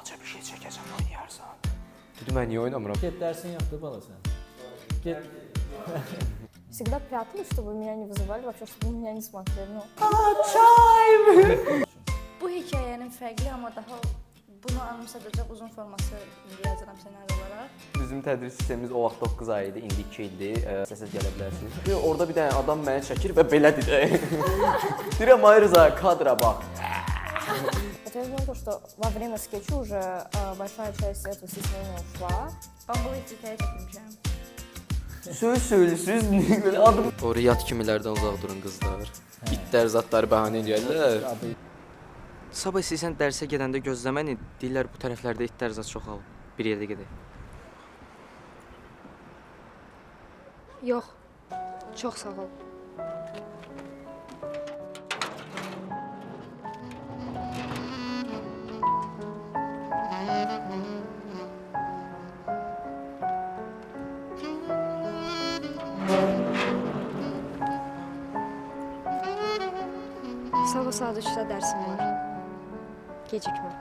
balaca bir şey çəkəcəm, oynayarsan. Dedim, mən niyə oynamıram? Get dərsini yaptı bala sen. Get. Всегда пряталась, чтобы меня не вызывали, вообще, чтобы меня не смотрели. Ну. Bu hekayənin fərqli, amma daha bunu anımsadacaq uzun forması yazacağam senaryolara. Bizim tədris sistemimiz o vaxt 9 ay idi, indi 2 ildir. Səssiz gələ bilərsiniz. Orada bir dənə adam məni çəkir və belədir də. Deyirəm, ay Rıza, kadra bax. Вот я думаю, то, что во время скетча уже большая часть этого системы ушла. Bambulu hekayə çəkmişəm. Söz, belə adım. O riyad kimilərdən uzaq durun qızlar. İtlər, zatları bəhanə edirlər. Sabah istəyirsən dərsə gedəndə gözləməni, deyirlər bu tərəflərdə itlər zat çoxalıb. Bir yerdə gedək. Yox, çox sağ ol. Sabah saat 3'te dersim var. Gecikme.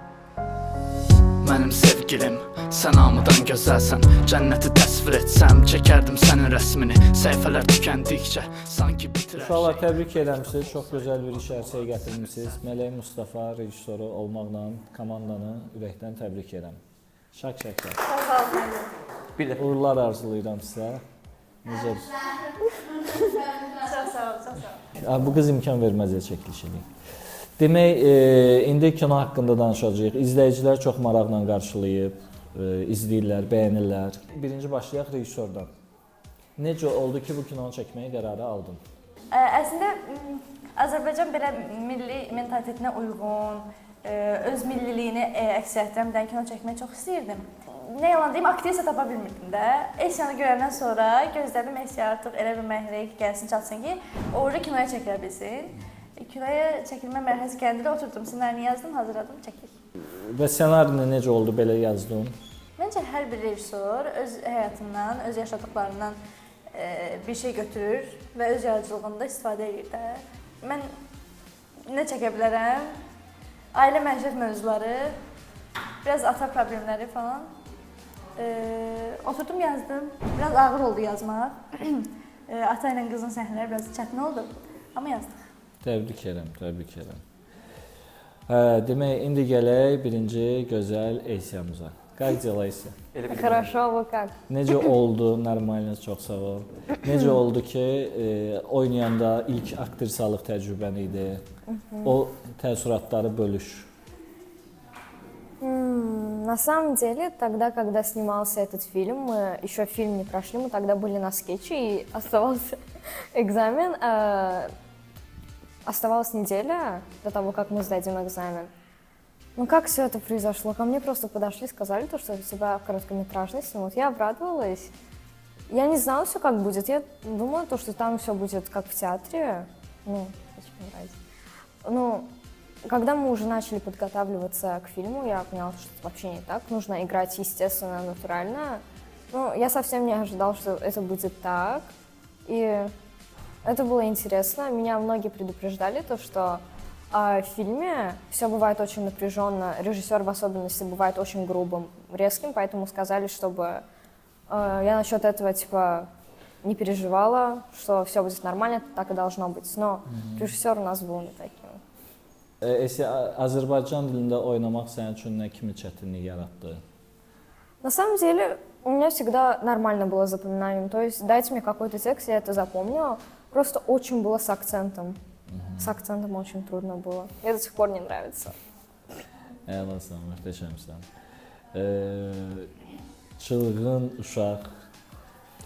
Mənim sevgilim, sən hamıdan gözəlsən. Cənnəti təsvir etsəm, çəkərdim sənin rəsmini. Səhifələr tükəndikcə, sanki bitirər. Uşaqlar təbrik edirəm, çox gözəl bir iş ərsəyə gətirmisiniz. Mələk Mustafa rejissoru olmaqla komandanı ürəkdən təbrik edirəm. Şak. Sağ ol. Bir də Uğurlar arzulayıram sizə. Necə? Çox sağ ol. Bu qız imkan verməz çəkiliş edin. Demək, indi kino haqqında danışacağıq. İzləyicilər çox maraqla qarşılayıb, izləyirlər, bəyənirlər. Birinci başlayaq rejissordan. Necə oldu ki, bu kinonu çəkməyə qərarı aldın? Əslində Azərbaycan belə milli mentalitetinə uyğun, öz milliliyini əks etdirən bir kino çəkməyi çox istəyirdim. Nə yalan deyim, aktrisa tapa bilmirdim də. Esiyanı görəndən sonra gözlədim Esiya artıq elə bir mərhələyə gəlsin, çatsın ki, orada kinoya çəkilə bilsin. Kinoya çəkilmə mərhələsi gəldikdə oturdum, ssenarini yazdım, hazırladım, çəkdik. Və ssenarini necə oldu, belə yazdın? Məncə hər bir rejissor öz həyatından, öz yaşadıqlarından bir şey götürür və öz yaradıcılığında istifadə edir də. Mən nə çəkə bilərəm? Ailə məişət mövzuları, biraz ata problemləri falan. Oturdum, yazdım. Biraz ağır oldu yazmaq. Ata ilə qızın səhnələri biraz çətin oldu, amma yazdıq. Təbrik edirəm. Demək, indi gələk birinci gözəl Eysiyamıza. Как дела, Eysiya? Хорошо, вы как? Necə oldu? Normalniz, çox sağ ol. Necə oldu ki, oynayanda ilk aktrisalıq təcrübən idi? O təəssüratları bölüş. На самом деле, тогда, когда снимался этот фильм, мы еще фильм не прошли, мы тогда были на скетче, и оставался экзамен. Оставалась неделя до того, как мы сдадим экзамен. Ну как все это произошло? Ко мне просто подошли, сказали, что тебя короткометражный снимут. Я обрадовалась. Я не знала все, как будет. Я думала, что там все будет как в театре. Ну, очень нравится. Ну, когда мы уже начали подготавливаться к фильму, я поняла, что это вообще не так. Нужно играть естественно, натурально. Ну, я совсем не ожидала, что это будет так. И это было интересно. Меня многие предупреждали, что в фильме все бывает очень напряженно. Режиссер в особенности бывает очень грубым, резким, поэтому сказали, чтобы я насчет этого не переживала, что все будет нормально, так и должно быть. Но режиссер у нас был не таким. Azərbaycan dilində oynamaq sənin üçün nə kimi çətinlik yaratdı? На самом деле, у меня всегда нормально было с запоминанием. То есть дайте мне какой-то текст, я это запомнила. Просто очень было с акцентом. С акцентом очень трудно было. Мне до сих пор не нравится. Əlasan, möhtəşəmsən. Çılğın uşaq,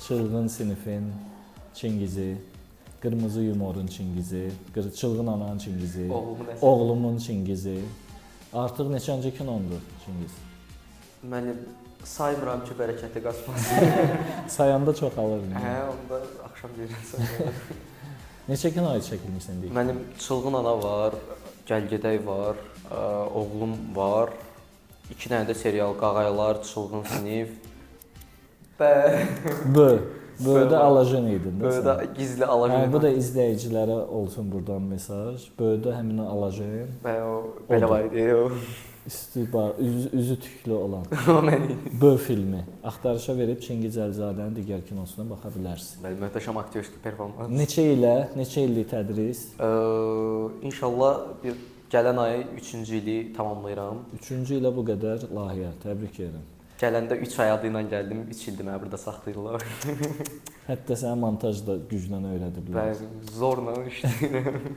çılğın sinifin Çingizi, qırmızı yumorun Çingizi, çılğın ananın Çingizi, oğlumun Çingizi. Artıq neçənci kinondur Çingiz? Mənim saymıram ki, bərəkəti qaçmasın. Sayanda çoxalır. Onda axşam deyirəm. Neçə kinoya çəkilmişsən deyək? Mənim Çılğın ana var, Gəlgədək var, oğlum var. 2 dənə də serial Qağaylar, Çılğın sinif. Böyüdə alajen idin. Böyüdə gizli alajen. Bu da izləyicilərə olsun buradan mesaj. Böyüdə həmin alajen. Belə var idi. İstibar, üzü tüklü olan O məni. B filmi. Axtarışa verib Çingiz Əlizadənin digər kinosuna baxa bilərsiniz. Bəli, möhtəşəm aktyorski performans. Neçə illik tədris? İnşallah bir gələn ay 3-cü ili tamamlayıram. 3-cü ilə bu qədər layihə. Təbrik edirəm. Gələndə 3 ay adı ilə gəldim, 3 ildir məni burada saxlayırlar. Hətta səni montajda güclə öyrədiblər. Bəli, zorla işləyirəm.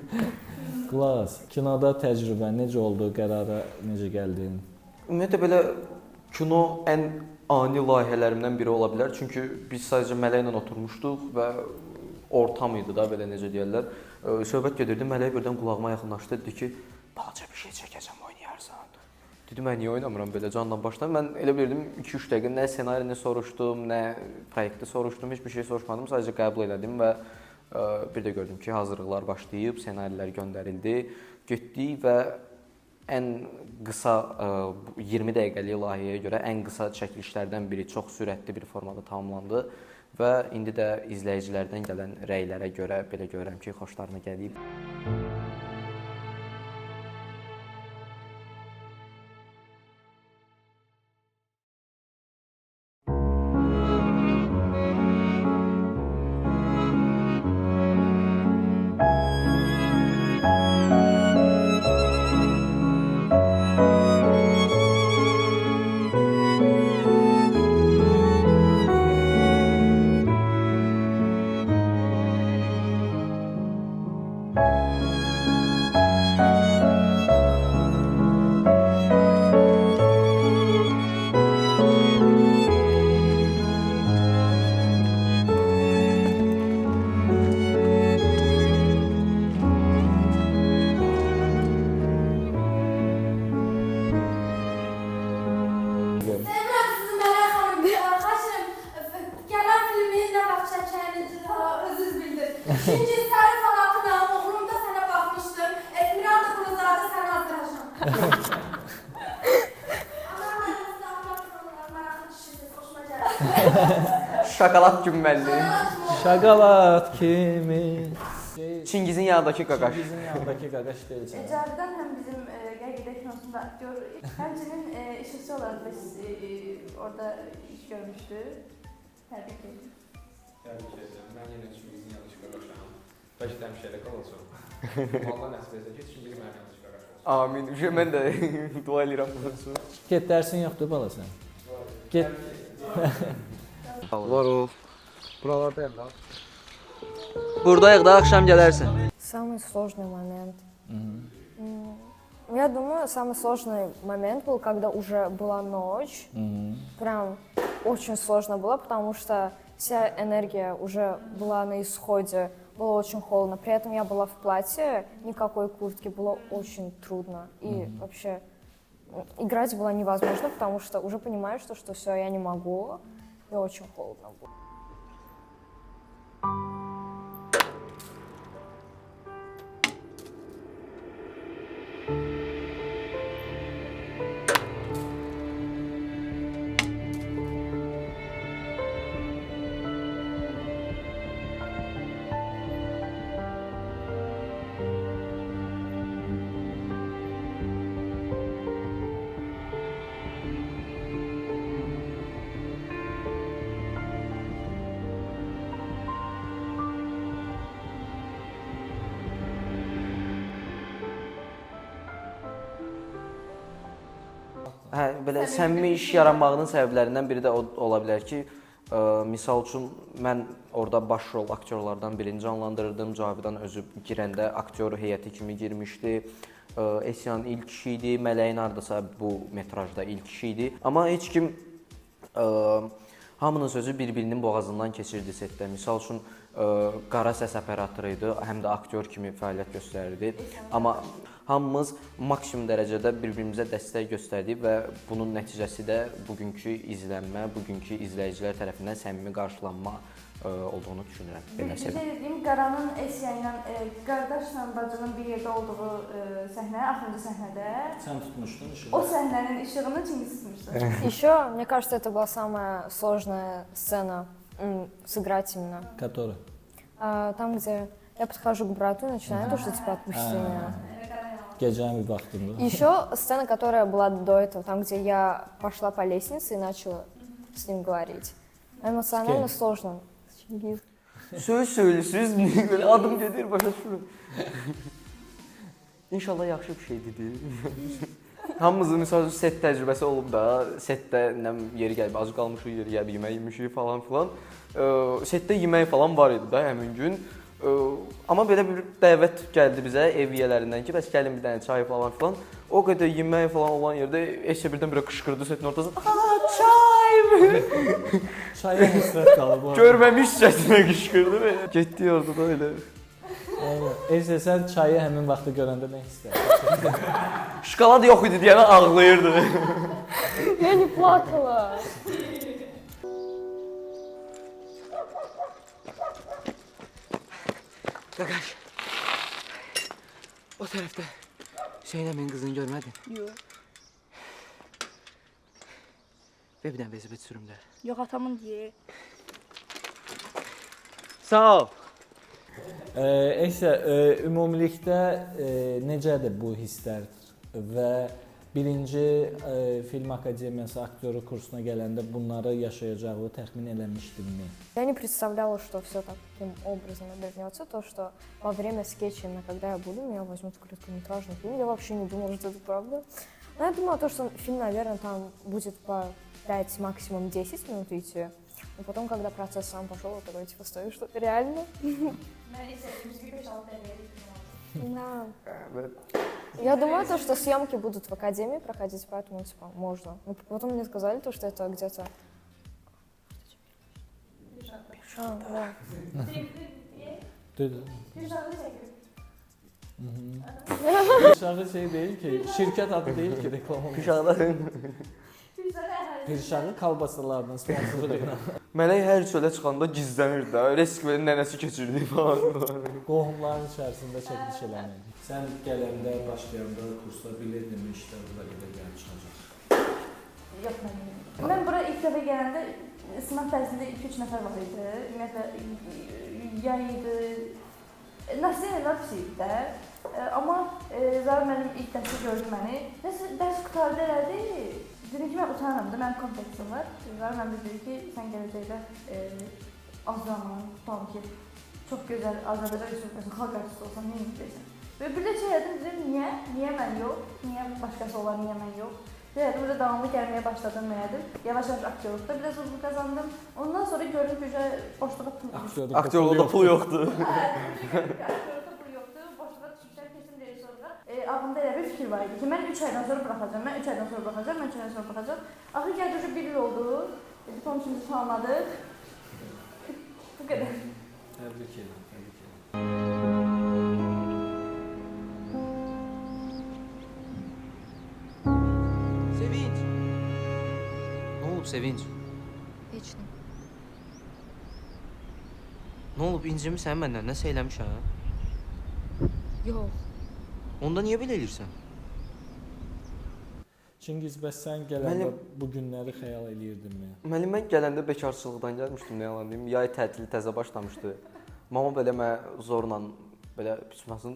Klas. Kinoda təcrübə necə oldu? Qərara necə gəldin? Ümumiyyətlə belə kino ən ani layihələrimdən biri ola bilər. Çünki biz sadəcə Mələk ilə oturmuşduq və ortam idi da, belə necə deyirlər. Söhbət gedirdi, Mələk birdən qulağıma yaxınlaşdı, dedi ki, "Balaca bir şey çəkəcəm, oynayarsan." Dedim, mən niyə oynamıram belə candan başdan? Mən elə bilirdim 2-3 dəqiqə nə ssenarini soruşdum, nə proyekti soruşdum, heç bir şey soruşmadım, sadəcə qəbul elədim və bir də gördüm ki, hazırlıqlar başlayıb, ssenarilər göndərildi, getdik və ən qısa 20 dəqiqəlik layihəyə görə ən qısa çəkilişlərdən biri çox sürətli bir formada tamamlandı və indi də izləyicilərdən gələn rəylərə görə belə görürəm ki, xoşlarına gəlib. İkinci sarı sanatına uğrunda sana bakmıştım. Esmiralda Kuluzadə səni azdıracağım. Anlarınızda maraqlı kişisiniz, hoşuma gəlir. Şokolad güməlli. Şokolad kimi. Çingizin yanındakı qaqaş. Çingizin yanındakı qaqaş deyilsən. Cavidan həm bizim Qərqidə kinosunda aktyor, həmçinin işıqçı olaraq da orada iş görmüşdü. Təbrik edirəm. Təbrik edirəm. Mən yenə Çingizin yanlış qaqaşam. Bəlkə də həmişə elə qalacaq. Allah nəsib etsə ki, Çingiz mənim yanlış qaqaş olsun. Amin. Mən də dua edirəm bunun üçün. Get, dərsin yoxdur bala sən. Get. Var ol. Buralardayım da. Buradayıq da, axşam gələrsən. Самый сложный момент. Я думаю, самый сложный момент был, когда уже была ночь. Прям очень сложно было, потому что вся энергия уже была на исходе. Было очень холодно. При этом я была в платье, никакой куртки. Было очень трудно. И вообще играть было невозможно, потому что уже понимаешь, что все, я не могу. И очень холодно было. Hə, belə səmimi iş yaranmağının səbəblərindən biri də ola bilər ki, misal üçün mən orada baş rol aktyorlardan birini canlandırırdım. Cavidan özü girəndə aktyor heyəti kimi girmişdi. Esyan ilk kişi idi, Mələyin hardasa bu metrajda ilk kişi idi. Amma heç kim hamının sözü bir-birinin boğazından keçirdi setdə. Misal üçün qara səs operatoru idi, həm də aktyor kimi fəaliyyət göstərirdi. Amma hamımız maksimum dərəcədə bir-birimizə dəstək göstərdik və bunun nəticəsi də bugünkü izlənmə, bugünkü izləyicilər tərəfindən səmimi qarşılanma olduğunu düşünürəm. Bir şey dediyim, Qaranın Esya ilə qardaşla bacının bir yerdə olduğu səhnə, axırıncı səhnədə. Sən tutmuşdun işi. O səhnənin işığını Çingiz tutmuşdu. Еще, мне кажется, это была самая сложная сцена сыграть именно. Который? Там, где я подхожу к брату и начинаю то, что типа отпусти меня. Gecənin bir vaxtında. Еще сцена, которая была до этого, там, где я пошла по лестнице и начала с ним говорить. Эмоционально С кем? сложно. Чингиz. Söz söylüsüz, böyle adım gedir, başa düşürüm. İnşallah yaxşı bir şeydir. Hamımızın misal üçün set təcrübəsi olub da, setdə yeri gəlib, acı qalmışıq, yeri gəlib, yemək yemişik falan filan. Setdə yemək falan var idi da həmin gün. Amma belə bir dəvət gəldi bizə ev yiyələrindən ki, bəs gəlin bir dənə çay falan filan. O qədər yemək falan olan yerdə heç birdən bir qışqırdı setin ortasında. Aa, çay! Çaya həsrət qalıb. Görməmişcəsinə qışqırdı və getdi orada da elə. Elsə, sən çayı həmin vaxtı görəndə nə hisslərdin? Şokolad yox idi deyənə ağlayırdı. Я не плакала. Qaqaş, o tərəfdə Hüseyin əmin qızını görmədin? Yox. Və bir dənə bezibət sürümdə. Yox, atamın deyə. Sağ ol. Elsə, ümumilikdə necədir bu hisslər və birinci Film Akademiyası aktyoru kursuna gələndə bunları yaşayacağı təxmin eləmişdinmi? Я не представляла, что все таким образом обернется. То, что во время скетча, именно когда я буду, меня возьмут в короткометражный фильм. Я вообще не думала, что это правда. Но я думала, что фильм, наверное, там будет по 5, максимум 10 минут идти. Но потом, когда процесс сам пошел, я такой, типа, стою, что это реально? Да. Я думаю, то, что съемки будут в академии проходить, поэтому, типа, можно. Но потом мне сказали, то, что это где-то... Да. Pirşağı şey deyil ki, şirkət adı deyil ki, reklam olmasın. Pişaqda. Pirşağı kalbasalardan sponsoru ilə. Mələk hər çölə çıxanda gizlənir də. Reskvenin nənəsi keçirdi falan. Qohumların içərisində çəkiliş eləmək. Sən gələndə, başlayanda kursda bilirdin işlər bura qədər gəlib çıxacaq. Yox, mən bura ilk dəfə gələndə sınaq dərsində 2-3 nəfər var idi. Ümumiyyətlə yay idi. Nəsə pis idi də. Amma Zara mənim ilk dərsi gördü məni. Nəsə dərs qutardı elədi. Dedim ki, mən utanıram da, mənim kompleksim var. Zara mənə dedi ki, sən gələcəkdə az zaman tutalım ki, çox gözəl Azərbaycan Respublikasının xalq artisti olsan, niyə deyirsən? Və bir də şey dedim, niyə? Niyə mən yox? Niyə başqası olar, niyə mən yox? Deyədim, burada davamlı gəlməyə başladım, mənim. Yavaş-yavaş aktyorluqda biraz uzun qazandım. Ondan sonra gördüm ki, boşluğa pul yoxdur. Aktyorluqda pul yoxdur. Aktyorluqda pul yoxdur, boşluğa düşmüşlər, kesin deyil sonra. Ağımda elə bir fikir var idi ki, mən 3 aydan sonra buraxacam, mən 3 aydan sonra buraxacam, mən 3 aydan sonra buraxacam. Axır gəldi, 1 il oldu, diplomçumuzu tamamladıq. Bu qədər. Təbrik edirəm, təbrik edirəm. Sevinç. Nə olub Sevinç? Heç nə. Nə olub, incimisən məndən, nəsə eləmişəm? Yox. Onda niyə belə eləyirsən? Çingiz, bəs sən gələndə bu günləri xəyal eləyirdinmi? Mən gələndə bekarçılıqdan gəlmişdim, nə yalan deyim. Yay tətili təzə başlamışdı. Mama belə mənə zorla, belə pismasın,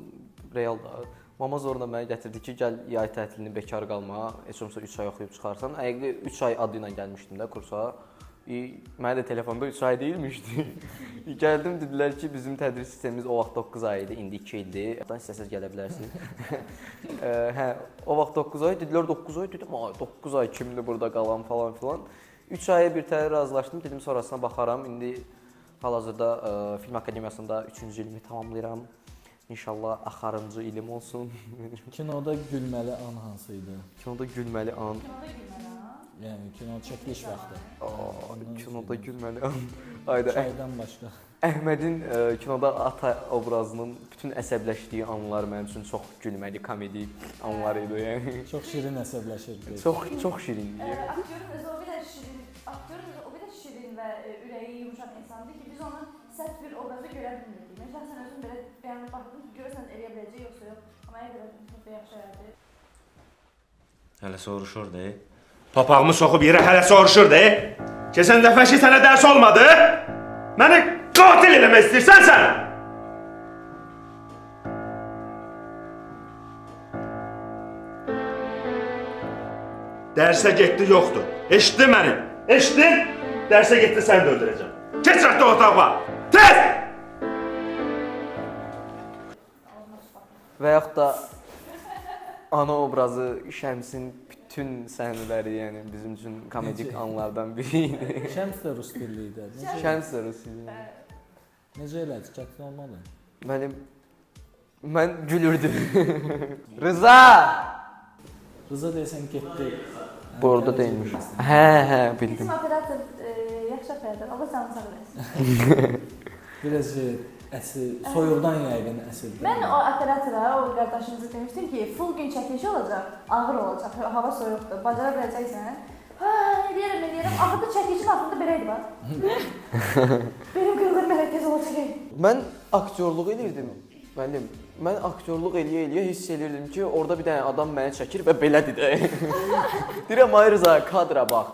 real da. Mama zorla mənə gətirdi ki, gəl yay tətilini bekar qalma, heç olmasa 3 ay oxuyub çıxarsan. Əgər 3 ay adı ilə gəlmişdim də kursa. Mənə də telefonda 3 ay deyilmişdi. Gəldim, dedilər ki, bizim tədris sistemimiz o vaxt 9 ay idi, indi 2 ildir. Oradan istəsəz gələ bilərsiniz. Hə, o vaxt 9 ay, dedilər 9 ay, dedim, 9 ay kimdir burada qalan falan filan. 3 aya bir təhər razılaşdım, dedim sonrasına baxaram. İndi hal-hazırda Film Akademiyasında 3-cü ilimi tamamlayıram. İnşallah axırıncı ilim olsun. Kinoda gülməli an hansı idi? Kinoda gülməli an. Yəni kino çəkiliş vaxtı. Kinoda gülməli an. Ayda Çaydan başqa. Əhmədin kinoda ata obrazının bütün əsəbləşdiyi anlar mənim üçün çox gülməli, komedi anlar idi yəni. Çox şirin əsəbləşirdi. Çox şirin idi. Aktyorun özü o qədər şirin və ürəyi yumuşaq insandır ki, biz onu sərt bir obrazda görə bilmirdik. Məsələn, sən özün belə bəyənib baxdın ki, görürsən eləyə biləcək yoxsa yox. Amma elə belə çox yaxşı elədi. Hələ soruşur de. Papağımı soxub yerə hələ soruşur de. Keçən dəfəki sənə dərs olmadı? Məni qatil eləmək istəyirsən sən? Dərsə getdi yoxdur. Eşitdin məni? Eşitdin? Dərsə getdi sən də öldürəcəm. Keç rəxtə otaqma. Tez! Və yaxud da ana obrazı Şəmsin bütün səhnələri, yəni bizim üçün komedik anlardan biri idi. Şəms də rus dilli idi. Şəms də rus idi. Necə elədi? Çətin olmadı. Mən gülürdüm. Rıza! Rıza deyəsən getdi. Burada değilmiş. Hə, bildim. Bizim operator yaxşı operator, Allah canını sağ eləsin. Biraz əsir, soyuqdan yəqin əsirdi. Mən o operatora, o qardaşımıza demişdim ki, full gün çəkiliş olacaq, ağır olacaq, hava soyuqdur, bacara biləcəksən. Hə, eləyərəm. Axırda çəkilişin altında belə idi bax. Benim qırılır mərkəz olacaq. Mən aktyorluq edirdim. Mən aktyorluq eləyə hiss edirdim ki, orada bir dənə adam məni çəkir və belədir də. Deyirəm, ay Rıza, kadra bax.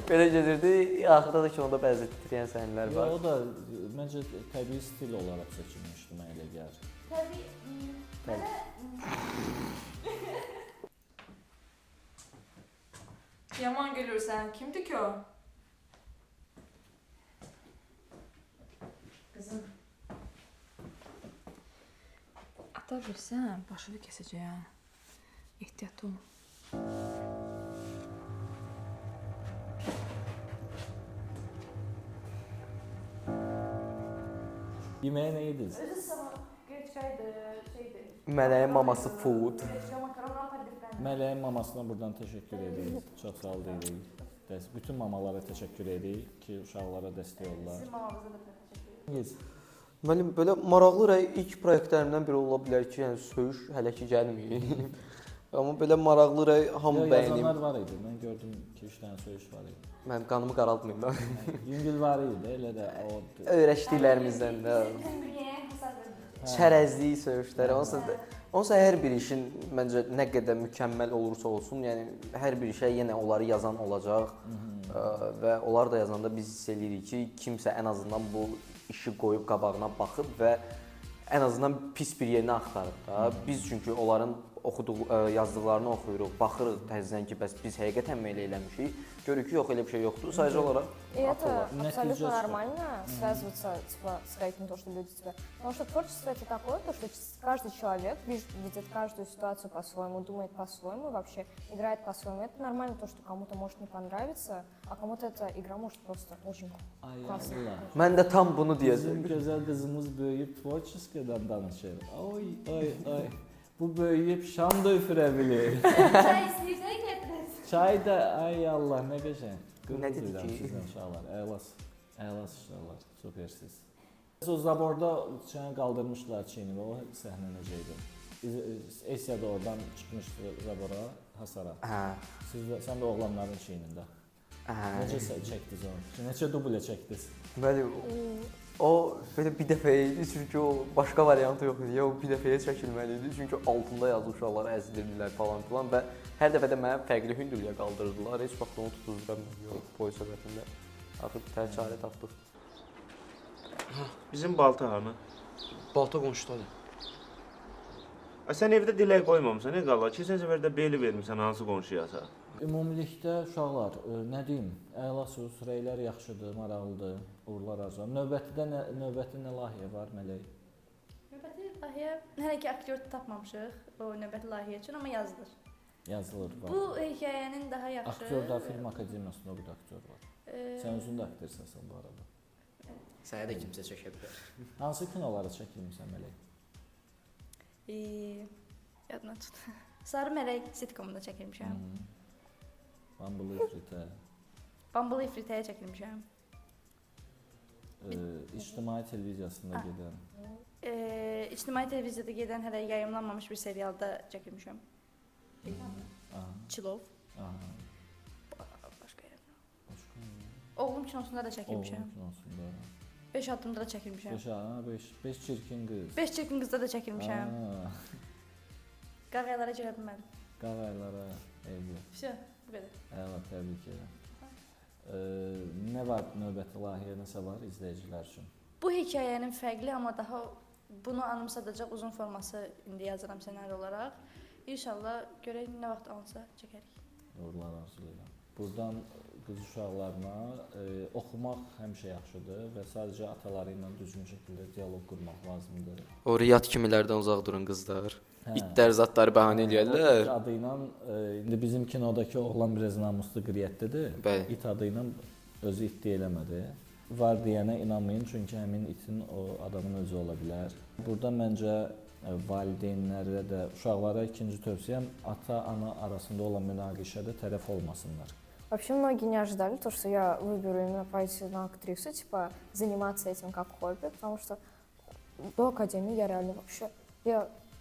Belə gedirdi, axırda da kinoda bəzi titrəyən səhnələr var. O da məncə təbii stil olaraq seçilmişdi, mənə elə gəlir. Təbii. Yaman gülürsən. Kimdir ki o? Qızım. Ata bilsən, başını kəsəcəyəm. Ehtiyatlı ol. Yeməyə nə yediniz? Özü sabah qeçkaydı, şeydi. Mələyin maması food. Makaronlar tarifləndi. Mələyin mamasına buradan təşəkkür edirik. Çox sağ ol deyirik. Bütün mamalara təşəkkür edirik ki, uşaqlara dəstək olurlar. Sizin mamamıza da təşəkkür ederim. Mənim belə maraqlı ilk proyektlərimdən biri ola bilər ki, yəni söyüş hələ ki gəlməyib. Amma belə maraqlı hamı bəyənib. Yazanlar var idi. Mən gördüm ki, 3 dənə söyüş var idi. Mən qanımı qaraltmayım da. Yüngül var idi, elə də o Öyrəşdiklərimizdən də. Çərəzlik söyüşləri. Onsuz hər bir işin məncə nə qədər mükəmməl olursa olsun, yəni hər bir işə yenə onları yazan olacaq və onlar da yazanda biz hiss eləyirik ki, kimsə ən azından bu işi qoyub qabağına baxıb və ən azından pis bir yerini axtarıb da. Biz çünki onların yazdıqlarını oxuyuruq, baxırıq təzədən ki, bəs biz həqiqətən mi elə eləmişik? Görürük ki, yox, elə bir şey yoxdur, sadəcə olaraq И это Нетиже абсолютно что? нормально связываться типа, с этим, то, что люди тебя... Потому что творчество это такое, то, что каждый человек видит каждую ситуацию по-своему, думает по-своему вообще, играет по-своему. Это нормально, то, что кому-то может не понравиться, а кому-то эта игра может просто очень классная. mən də tam bunu Bizim deyəcəm. gözəl qızımız böyüyüb tворческоdan danışır. Oy. Bu böyüyüb şam da üfürə bilir. Çay istəyirsən gətirəsən. Çay da, ay Allah, nə qəşəng. Nə dedi ki? Sizdən uşaqlar, əlas uşaqlar, supersiz. O zaborda çayını qaldırmışlar çiynini, o səhnə necə idi? Esiya da oradan çıxmışdı zabora, hasara. Hə. Sən də oğlanların çiynində. Necə çəkdiniz onu? Neçə dublə çəkdiniz? Bəli, o belə bir dəfə idi, çünki o başqa variantı yox idi. O bir dəfəyə çəkilməli idi, çünki altında yazı uşaqları əzdirdilər falan filan və hər dəfə də mənə fərqli hündürlüyə qaldırdılar. Heç vaxt onu tutuzduramıyorum boy söhbətində. Artıq tər çarə tapdıq. Bizim balta hanı? Balta qonşudadır. Sən evdə dilək qoymamısan, nə qala? Keçən səfər də beli vermisən hansı qonşuyasa? Ümumilikdə uşaqlar, nə deyim, əlasız, rəylər yaxşıdır, maraqlıdır, uğurlar arzulayıram. Növbəti nə layihə var, Mələk? Növbəti layihə, hələ ki aktyor tapmamışıq o növbəti layihə üçün, amma yazılır. Yazılır, var. Bu hekayənin daha yaxşı... Aktyorda film akademiyasında bir aktyor var. Sən özün də aktrisasan bu arada. Sənə də kimsə çəkə bilər. Hansı kinolara çəkilmisən, Mələk? Yadına tut. Sarı Mələk sitcomunda çəkilmişəm. Bambulu İfritə. Bambulu İfritəyə çəkilmişəm. İctimai televiziyasında gedən. İctimai televiziyada gedən hələ yayımlanmamış bir serialda çəkilmişəm. Çilov. Başqa yerdə. Oğlum kinosunda da çəkilmişəm. Oğlum kinosunda. 5 addımda da çəkilmişəm. 5 çirkin qız. 5 çirkin qızda da çəkilmişəm. Qağaylara görə bilmədim. Qağaylara, eybi. Vəsə, bu qədər. Əla, təbrik edirəm. Nə var növbəti layihə, nəsə var izləyicilər üçün? Bu hekayənin fərqli, amma daha bunu anımsadacaq uzun forması indi yazıram ssenari olaraq. İnşallah görək nə vaxt alınsa çəkərik. Uğurlar arzulayıram. Buradan qız uşaqlarına oxumaq həmişə yaxşıdır və sadəcə ataları ilə düzgün şəkildə dialoq qurmaq lazımdır. O riyad kimilərdən uzaq durun qızlar. Hə. İtlər zatları bəhanə İt edirlər. adı ilə indi bizim kinodakı oğlan biraz namuslu qriyyətlidir. Bəli. İt adı ilə özü it deyiləmədi. Var deyənə inanmayın çünki həmin itin o adamın özü ola bilər. Burada məncə valideynlərə də uşaqlara ikinci tövsiyəm ata-ana arasında olan münaqişədə tərəf olmasınlar. Вообще многие не ожидали то, что я выберу именно пойти на актрису, типа заниматься этим как хобби, потому что до академии я реально вообще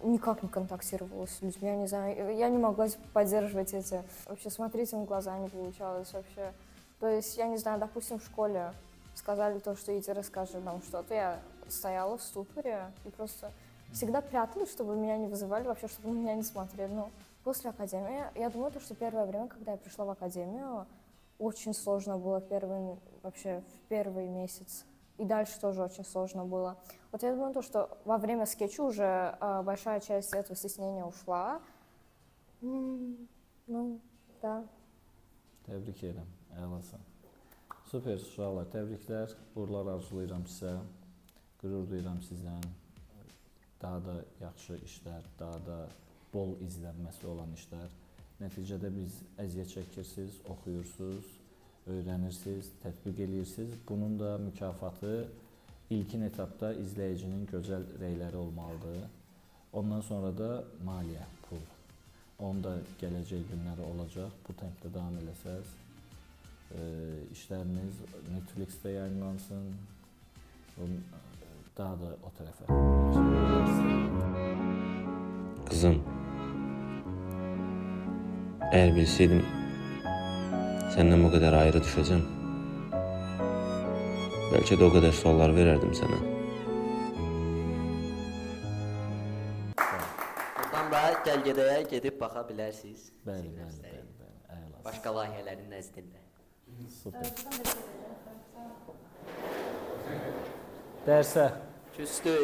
никак не контактировала с людьми, я не знаю, я не могла поддерживать эти, вообще смотреть им в глаза не получалось вообще. То есть, я не знаю, допустим, в школе сказали то, что иди расскажи нам что-то, я стояла в ступоре и просто всегда пряталась, чтобы меня не вызывали, вообще, чтобы на меня не смотрели. Но после академии, я думаю, то, что первое время, когда я пришла в академию, очень сложно было в первый месяц. И дальше тоже очень сложно было. Вот я думаю, то, что во время скетча уже большая часть этого стеснения ушла. Ну, да. Təbrik edirəm, əlasan. Super uşaqlar, təbriklər, uğurlar arzulayıram sizə. Qürur duyuram sizdən. Daha da yaxşı işlər, daha da bol izlənməsi olan işlər. Nəticədə biz əziyyət çəkirsiniz, oxuyursunuz, öyrənirsiniz, tətbiq edirsiniz. Bunun da mükafatı ilkin etapda izləyicinin gözəl rəyləri olmalıdır. Ondan sonra da maliyyə, pul. Onun da gələcək günləri olacaq. Bu tempdə davam eləsəz, işləriniz Netflix-də yayınlansın, daha da o tərəfə. Kızım, eğer bilseydim senden bu kadar ayrı düşeceğim, belki de o kadar suallar verirdim sana. Buradan da Gəlgədəyə gedib baxa bilərsiniz. Bəli, əlasan. Başqa layihələrin nəzdində. Super. Dərsə. Küstü.